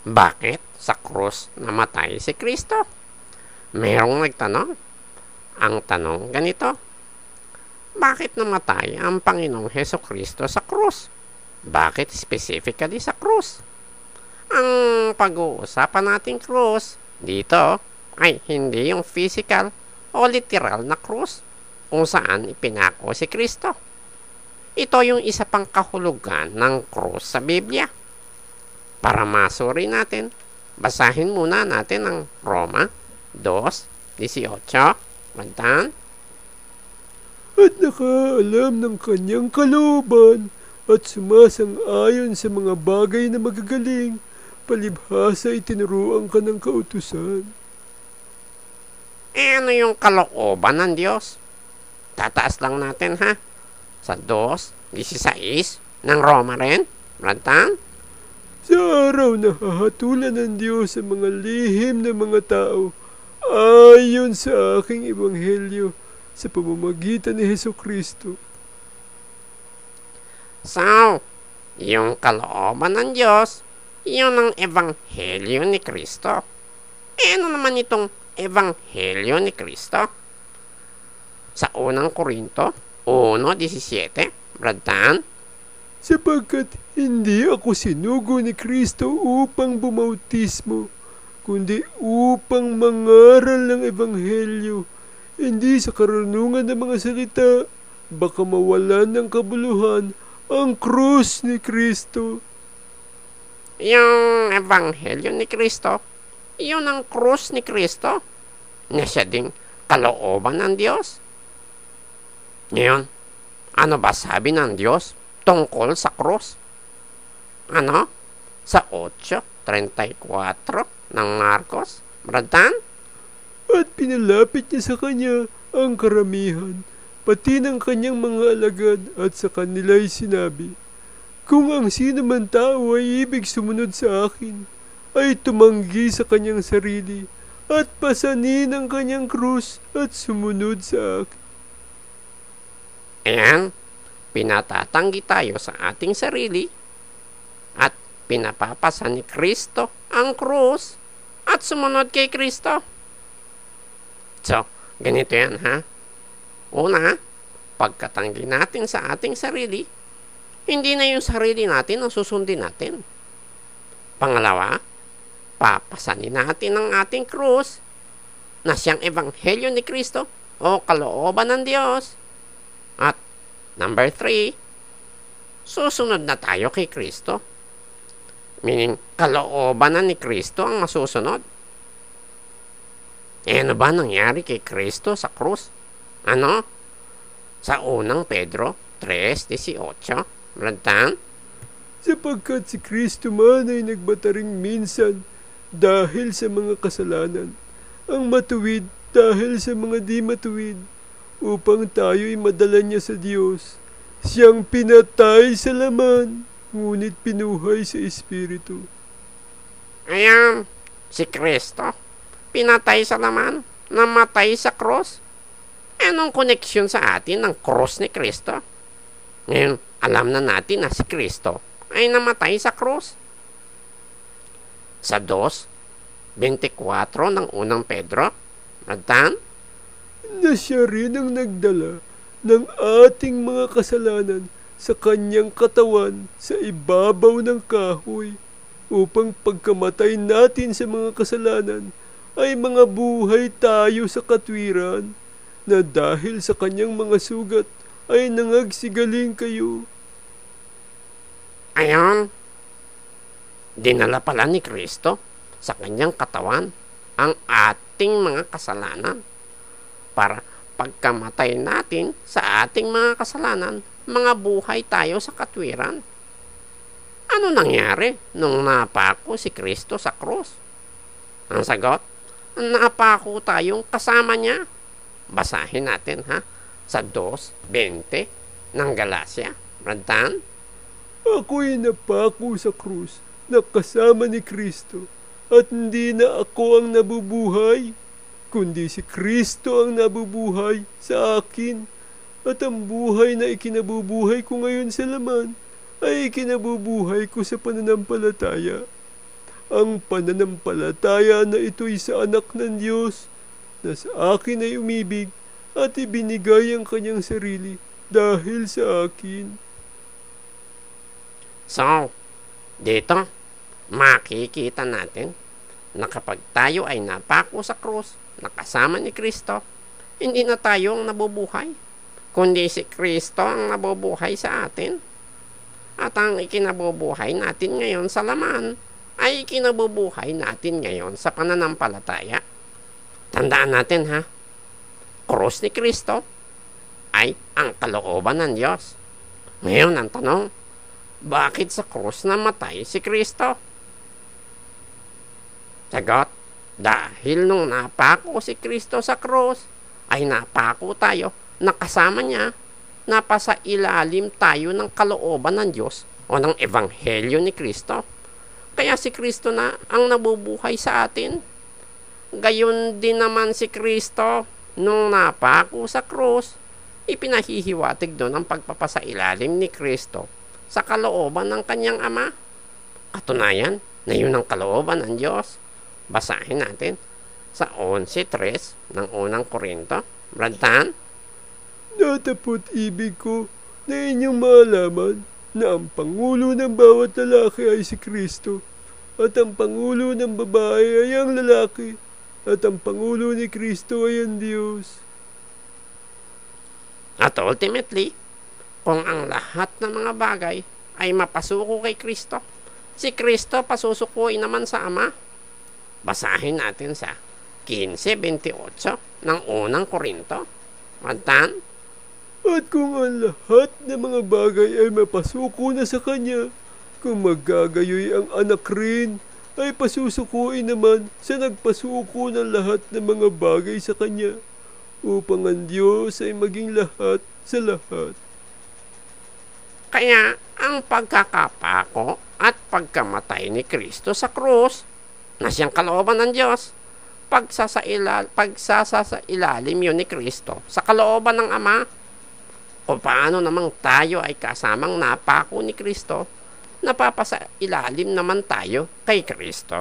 Bakit sa krus namatay si Kristo? Merong nagtanong. Ang tanong ganito, bakit namatay ang Panginoong Hesukristo sa krus? Bakit specifically sa krus? Ang pag-uusapan nating krus dito ay hindi yung physical o literal na krus kung saan ipinako si Kristo. Ito yung isa pang kahulugan ng krus sa Biblia. Para masuri natin, basahin muna natin ang Roma 2:18. Bantan? At nakaalam ng kanyang kalooban at sumasang-ayon sa mga bagay na magagaling, palibhasa itinuruan ka ng kautusan. Ano yung kalooban ng Diyos? Tataas lang natin ha. Sa 2:16 ng Roma rin. Bantan? Sa araw na hahatulan ng Diyos sa mga lihim ng mga tao, ayon sa aking ebanghelyo, sa pamamagitan ni Hesukristo. So, yung kalooban ng Diyos, yun ang ebanghelyo ni Kristo. Ano naman itong ebanghelyo ni Kristo? Sa unang Korinto 1:17, Brad, Sapagkat hindi ako sinugo ni Kristo upang bumautismo, kundi upang mangaral ng ebanghelyo, hindi sa karunungan ng mga salita, baka mawalan ng kabuluhan ang krus ni Kristo. yung ebanghelyo ni Kristo, yun ang krus ni Kristo, na siya ding kalooban ng Diyos. Ngayon, ano ba sabi ng Diyos tungkol sa krus? Ano? Sa 8:34 ng Marcos, Brad? At pinalapit niya sa kanya ang karamihan, pati ng kanyang mga alagad, at sa kanila'y sinabi, kung ang sino man tao ay ibig sumunod sa akin, ay tumanggi sa kanyang sarili, at pasanin ang kanyang krus at sumunod sa akin. Ayan, pinatatanggi tayo sa ating sarili at pinapapasa ni Kristo ang krus at sumunod kay Kristo. So, ganito yan ha. Una, pagkatanggi natin sa ating sarili, hindi na yung sarili natin ang susundin natin. Pangalawa, papasanin natin ang ating krus na siyang ebanghelyo ni Kristo o kalooban ng Diyos. At number 3, susunod na tayo kay Kristo. Meaning, kalooban na ni Kristo ang masusunod. Ano ba nangyari kay Kristo sa krus? Ano? Sa unang Pedro 3:18, Brad, Sapagkat si Kristo man ay nagbataring minsan dahil sa mga kasalanan, ang matuwid dahil sa mga di matuwid, upang tayo'y madala niya sa Diyos. Siyang pinatay sa laman, ngunit pinuhay sa Espiritu. Ayan, si Kristo, pinatay sa laman, namatay sa cross. Anong koneksyon sa atin ng cross ni Kristo? Ngayon, alam na natin na si Kristo ay namatay sa cross. Sa 2:24 ng unang Pedro, Brad, Na siya rin ang nagdala ng ating mga kasalanan sa kanyang katawan sa ibabaw ng kahoy, upang pagkamatay natin sa mga kasalanan ay mga buhay tayo sa katwiran, na dahil sa kanyang mga sugat ay nangagsigaling kayo. Ayon, dinala pala ni Kristo sa kanyang katawan ang ating mga kasalanan para pagkamatay natin sa ating mga kasalanan, mga buhay tayo sa katwiran. Ano nangyari nung napako si Kristo sa krus? Ang sagot, napako tayong kasama niya. Basahin natin ha, sa 2:20 ng Galacia, Brad. Ako'y napako sa krus na kasama ni Kristo, at hindi na ako ang nabubuhay, kundi si Kristo ang nabubuhay sa akin, at ang buhay na ikinabubuhay ko ngayon sa laman ay ikinabubuhay ko sa pananampalataya. ang pananampalataya na ito'y sa anak ng Diyos na sa akin ay umibig at ibinigay ang kanyang sarili dahil sa akin. So, dito, makikita natin na kapag tayo ay napako sa krus, nakasama ni Kristo, hindi na tayo ang nabubuhay, kundi si Kristo ang nabubuhay sa atin. At ang ikinabubuhay natin ngayon sa laman ay ikinabubuhay natin ngayon sa pananampalataya. Tandaan natin ha, krus ni Kristo ay ang kalooban ng Diyos. Ngayon ang tanong, bakit sa krus namatay si Kristo? Sagot, dahil nung napako si Kristo sa krus, ay napako tayo, nakasama niya, napasa ilalim tayo ng kalooban ng Diyos o ng Ebanghelyo ni Kristo. Kaya si Kristo na ang nabubuhay sa atin. Gayon din naman si Kristo nung napako sa krus, ipinahihiwatig doon ang pagpapasa ilalim ni Kristo sa kalooban ng kanyang Ama. Katunayan na yun ang kalooban ng Diyos. Basahin natin sa 11:3 ng unang Korinto. Brad Tan? Datapot ibig ko na inyong malaman na ang pangulo ng bawat lalaki ay si Kristo, at ang pangulo ng babae ay ang lalaki, at ang pangulo ni Kristo ay ang Diyos. At ultimately, kung ang lahat ng mga bagay ay mapasuko kay Kristo, si Kristo pasusukuin naman sa Ama. Basahin natin sa 15:28 ng unang Korinto. Brad Tan? At kung ang lahat ng mga bagay ay mapasuko na sa Kanya, kung magagayoy ang anak rin, ay pasusukuin naman sa nagpasuko ng lahat ng mga bagay sa Kanya, upang ang Diyos ay maging lahat sa lahat. Kaya ang pagkakapako at pagkamatay ni Kristo sa krus, na siyang kalooban ng Diyos, pagsasailalim yun ni Kristo sa kalooban ng Ama, o paano namang tayo ay kasamang napako ni Kristo, napapasa ilalim naman tayo kay Kristo.